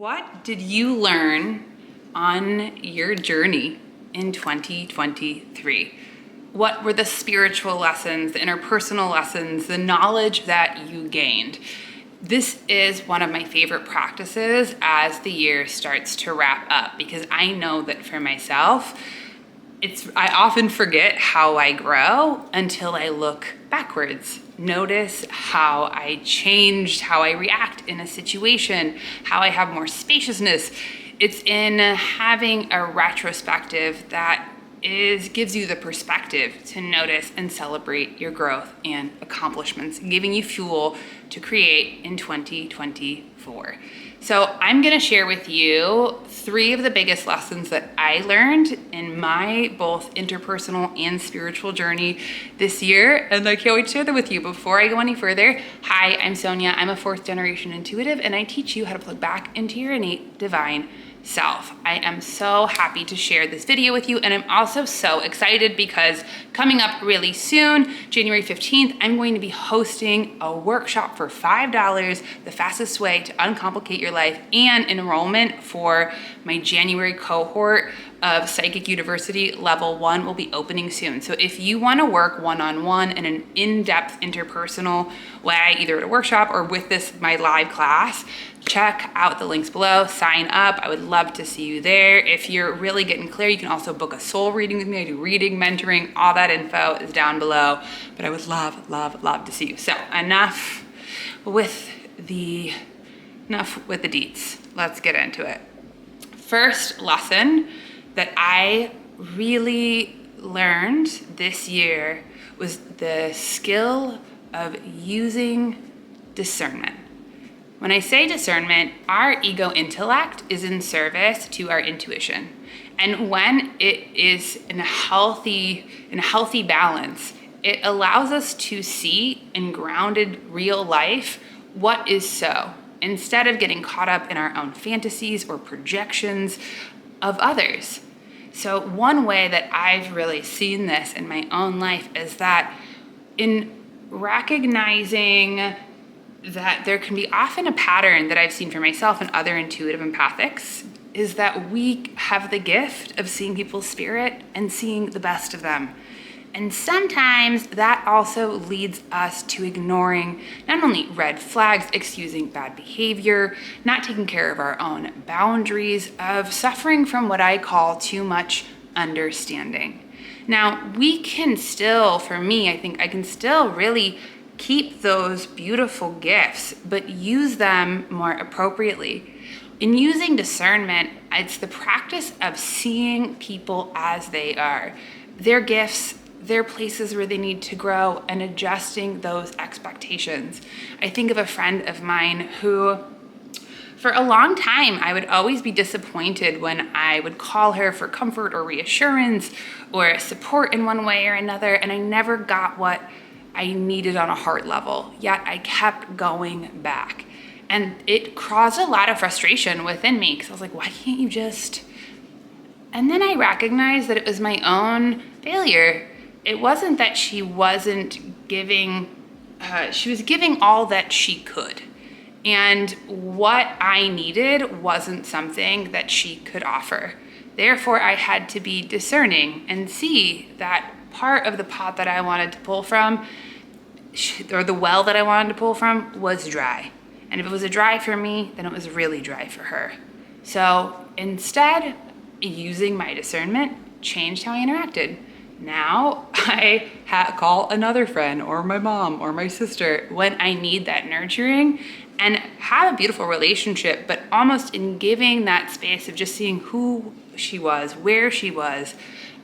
What did you learn on your journey in 2023? What were the spiritual lessons, the interpersonal lessons, the knowledge that you gained? This is one of my favorite practices as the year starts to wrap up, because I know that for myself, I often forget how I grow until I look backwards. Notice how I changed, how I react in a situation, how I have more spaciousness. It's in having a retrospective that gives you the perspective to notice and celebrate your growth and accomplishments, giving you fuel to create in 2024. So I'm gonna share with you 3 of the biggest lessons that I learned in my both interpersonal and spiritual journey this year, and I can't wait to share them with you. Before I go any further, hi, I'm Sonia. I'm a 4th generation intuitive, and I teach you how to plug back into your innate divine self. I am so happy to share this video with you, and I'm also so excited because coming up really soon, January 15th, I'm going to be hosting a workshop for $5, the fastest way to uncomplicate your life, and enrollment for my January cohort of Psychic University Level 1 will be opening soon. So if you want to work one-on-one in an in-depth interpersonal way, either at a workshop or with my live class, check out the links below, sign up. I would love to see you there. If you're really getting clear, you can also book a soul reading with me. I do reading, mentoring, all that info is down below, but I would love, love, love to see you. So enough with the deets. Let's get into it. First lesson that I really learned this year was the skill of using discernment. When I say discernment, our ego intellect is in service to our intuition. And when it is in a healthy balance, it allows us to see in grounded real life what is so, instead of getting caught up in our own fantasies or projections of others. So one way that I've really seen this in my own life is that in recognizing that there can be often a pattern that I've seen for myself and other intuitive empathics is that we have the gift of seeing people's spirit and seeing the best of them. And sometimes that also leads us to ignoring not only red flags, excusing bad behavior, not taking care of our own boundaries, of suffering from what I call too much understanding. Now, we can still, for me, I think I can still really keep those beautiful gifts, but use them more appropriately. In using discernment, it's the practice of seeing people as they are, their gifts, their places where they need to grow, and adjusting those expectations. I think of a friend of mine who, for a long time, I would always be disappointed when I would call her for comfort or reassurance or support in one way or another, and I never got what I needed on a heart level, yet I kept going back. And it caused a lot of frustration within me, because I was like, why can't you just... And then I recognized that it was my own failure. It wasn't that she wasn't giving, she was giving all that she could. And what I needed wasn't something that she could offer. Therefore, I had to be discerning and see that part of the pot that I wanted to pull from, or the well that I wanted to pull from, was dry. And if it was dry for me, then it was really dry for her. So instead, using my discernment changed how I interacted. Now I call another friend or my mom or my sister when I need that nurturing and have a beautiful relationship, but almost in giving that space of just seeing who she was, where she was,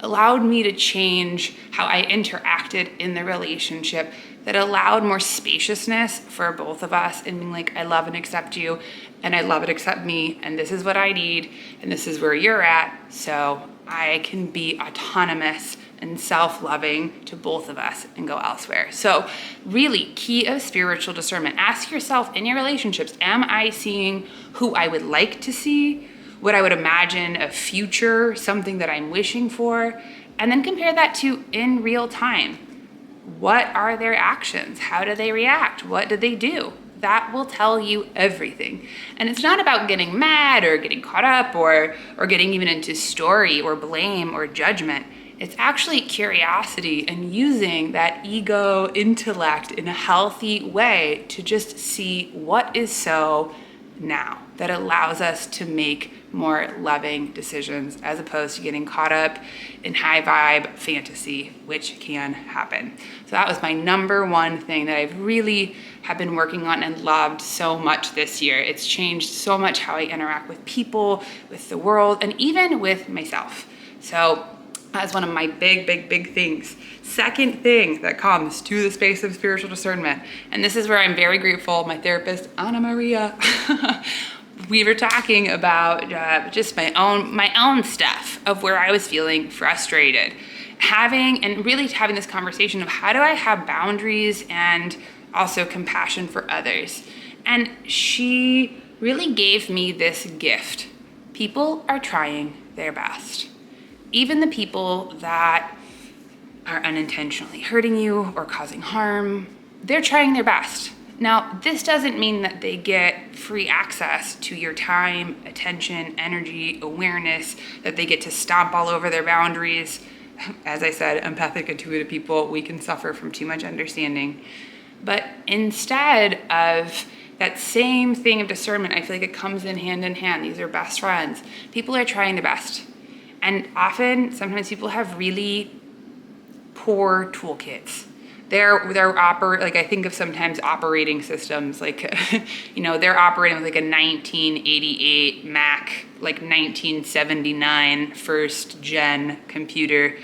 allowed me to change how I interacted in the relationship, that allowed more spaciousness for both of us, and being like, I love and accept you, and I love and accept me, and this is what I need, and this is where you're at, so I can be autonomous and self-loving to both of us and go elsewhere. So really, key of spiritual discernment, ask yourself in your relationships, am I seeing who I would like to see, what I would imagine a future, something that I'm wishing for, and then compare that to in real time. What are their actions? How do they react? What do they do? that will tell you everything. And it's not about getting mad or getting caught up or getting even into story or blame or judgment. It's actually curiosity and using that ego intellect in a healthy way to just see what is so now that allows us to make more loving decisions as opposed to getting caught up in high vibe fantasy, which can happen. So that was my number one thing that I've really have been working on and loved so much this year. It's changed so much how I interact with people, with the world, and even with myself. So that's one of my big things. Second thing that comes to the space of spiritual discernment, and this is where I'm very grateful, my therapist, Anna Maria, we were talking about just my own stuff of where I was feeling frustrated. Having this conversation of how do I have boundaries and also compassion for others. And she really gave me this gift. People are trying their best. Even the people that are unintentionally hurting you or causing harm, they're trying their best. Now, this doesn't mean that they get free access to your time, attention, energy, awareness, that they get to stomp all over their boundaries. As I said, empathic, intuitive people, we can suffer from too much understanding. But instead of that same thing of discernment, I feel like it comes in hand. These are best friends. People are trying their best. And sometimes people have really poor toolkits. I think of sometimes operating systems, they're operating with like a 1988 Mac, like 1979 first gen computer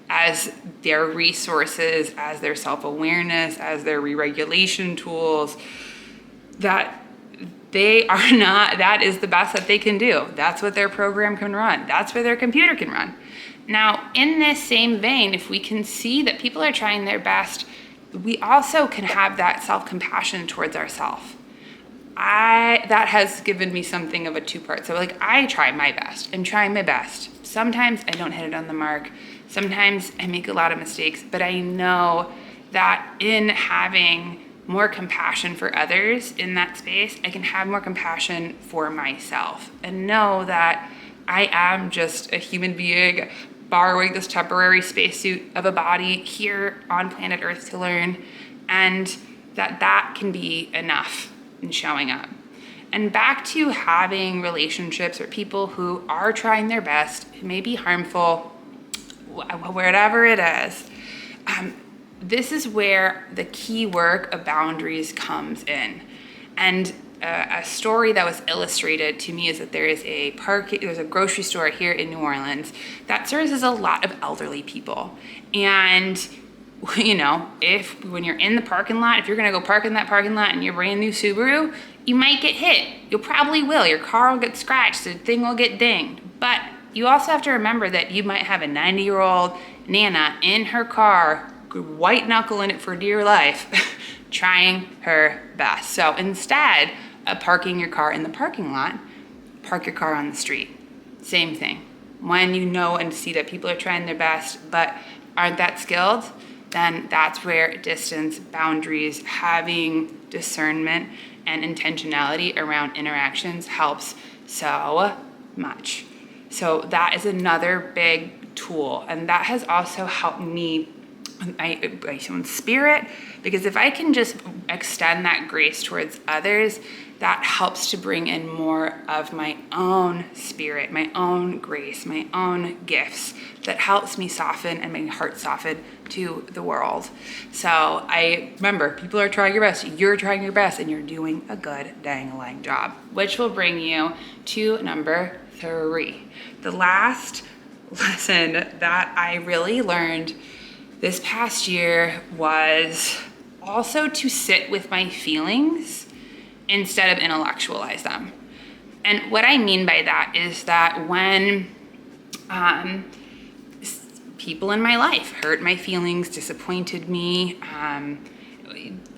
as their resources, as their self-awareness, as their re-regulation tools, that is the best that they can do. That's what their program can run. That's what their computer can run. Now, in this same vein, if we can see that people are trying their best, we also can have that self-compassion towards ourselves. That has given me something of a two-part. So I try my best. I'm trying my best. Sometimes I don't hit it on the mark. Sometimes I make a lot of mistakes, but I know that in having more compassion for others in that space, I can have more compassion for myself and know that I am just a human being borrowing this temporary spacesuit of a body here on planet Earth to learn, and that can be enough in showing up. And back to having relationships or people who are trying their best, who may be harmful, whatever it is, this is where the key work of boundaries comes in. And a story that was illustrated to me is that there's a grocery store here in New Orleans that services a lot of elderly people. And when you're in the parking lot, if you're gonna go park in that parking lot in your brand new Subaru, you might get hit. You probably will. Your car will get scratched, the thing will get dinged. But you also have to remember that you might have a 90-year-old Nana in her car, white knuckling it for dear life, trying her best. So instead of parking your car in the parking lot, park your car on the street. Same thing. When you know and see that people are trying their best but aren't that skilled, then that's where distance, boundaries, having discernment and intentionality around interactions helps so much. So that is another big tool, and that has also helped me my own spirit, because if I can just extend that grace towards others, that helps to bring in more of my own spirit, my own grace, my own gifts, that helps me soften and my heart soften to the world. So I remember, people are trying your best, you're trying your best, and you're doing a good dang job, which will bring you to number 3. The last lesson that I really learned this past year was also to sit with my feelings instead of intellectualize them. And what I mean by that is that when people in my life hurt my feelings, disappointed me,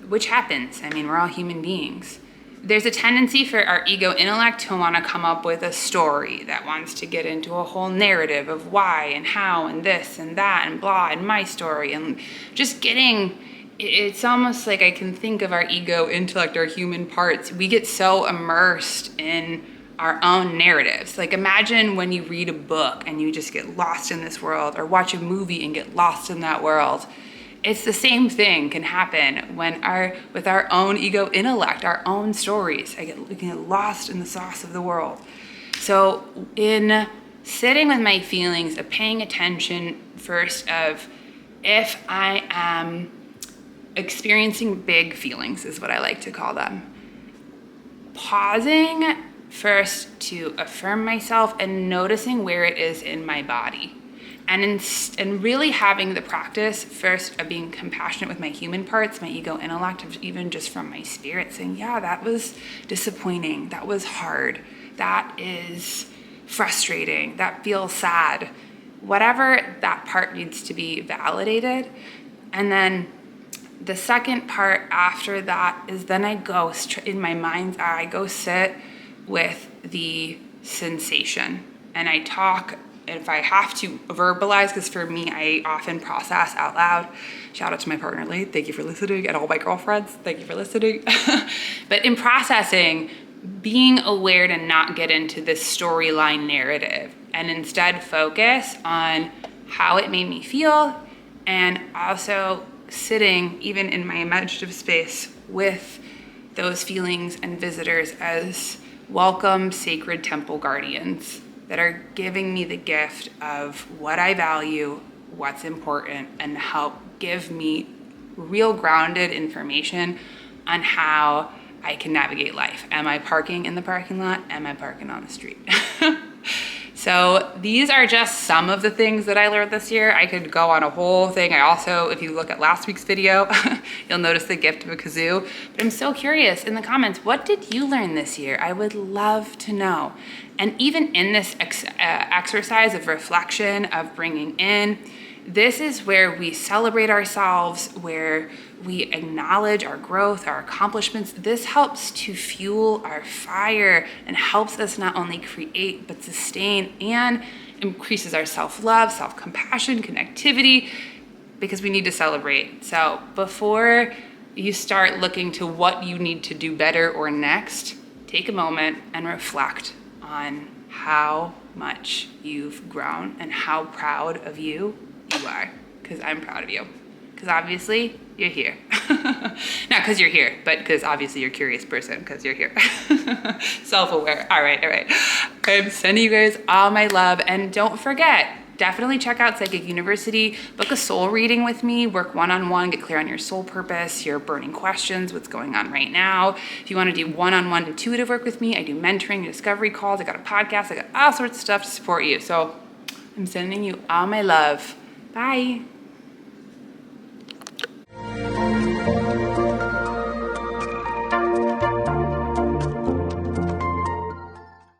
which happens, we're all human beings. There's a tendency for our ego intellect to want to come up with a story that wants to get into a whole narrative of why and how and this and that and blah and my story, and just getting it's almost like I can think of our ego, intellect, our human parts. We get so immersed in our own narratives. Like imagine when you read a book and you just get lost in this world, or watch a movie and get lost in that world. It's the same thing can happen with our own ego intellect, our own stories. We can get lost in the sauce of the world. So in sitting with my feelings, of paying attention first of if I am experiencing big feelings is what I like to call them. Pausing first to affirm myself and noticing where it is in my body. And really having the practice first of being compassionate with my human parts, my ego, intellect, even just from my spirit, saying, yeah, that was disappointing. That was hard. That is frustrating. That feels sad. Whatever that part needs to be validated. And then the second part after that is then I go in my mind's eye, I go sit with the sensation. And I talk, if I have to verbalize, because for me, I often process out loud. Shout out to my partner, Lee. Thank you for listening. And all my girlfriends, thank you for listening. But in processing, being aware to not get into this storyline narrative and instead focus on how it made me feel, and also sitting even in my imaginative space with those feelings and visitors as welcome sacred temple guardians that are giving me the gift of what I value, what's important, and help give me real grounded information on how I can navigate life. Am I parking in the parking lot? Am I parking on the street? So these are just some of the things that I learned this year. I could go on a whole thing. I also, if you look at last week's video, you'll notice the gift of a kazoo. But I'm so curious in the comments, what did you learn this year? I would love to know. And even in this exercise of reflection, of bringing in, this is where we celebrate ourselves, where we acknowledge our growth, our accomplishments. This helps to fuel our fire and helps us not only create, but sustain, and increases our self-love, self-compassion, connectivity, because we need to celebrate. So before you start looking to what you need to do better or next, take a moment and reflect on how much you've grown and how proud of you are, because I'm proud of you. Because obviously you're here. Not because you're here, but because obviously you're a curious person, because you're here. Self-aware. All right. I'm sending you guys all my love. And don't forget, definitely check out Psychic University. Book a soul reading with me. Work one-on-one. Get clear on your soul purpose, your burning questions, what's going on right now. If you want to do one-on-one intuitive work with me, I do mentoring, discovery calls. I got a podcast. I got all sorts of stuff to support you. So I'm sending you all my love. Bye.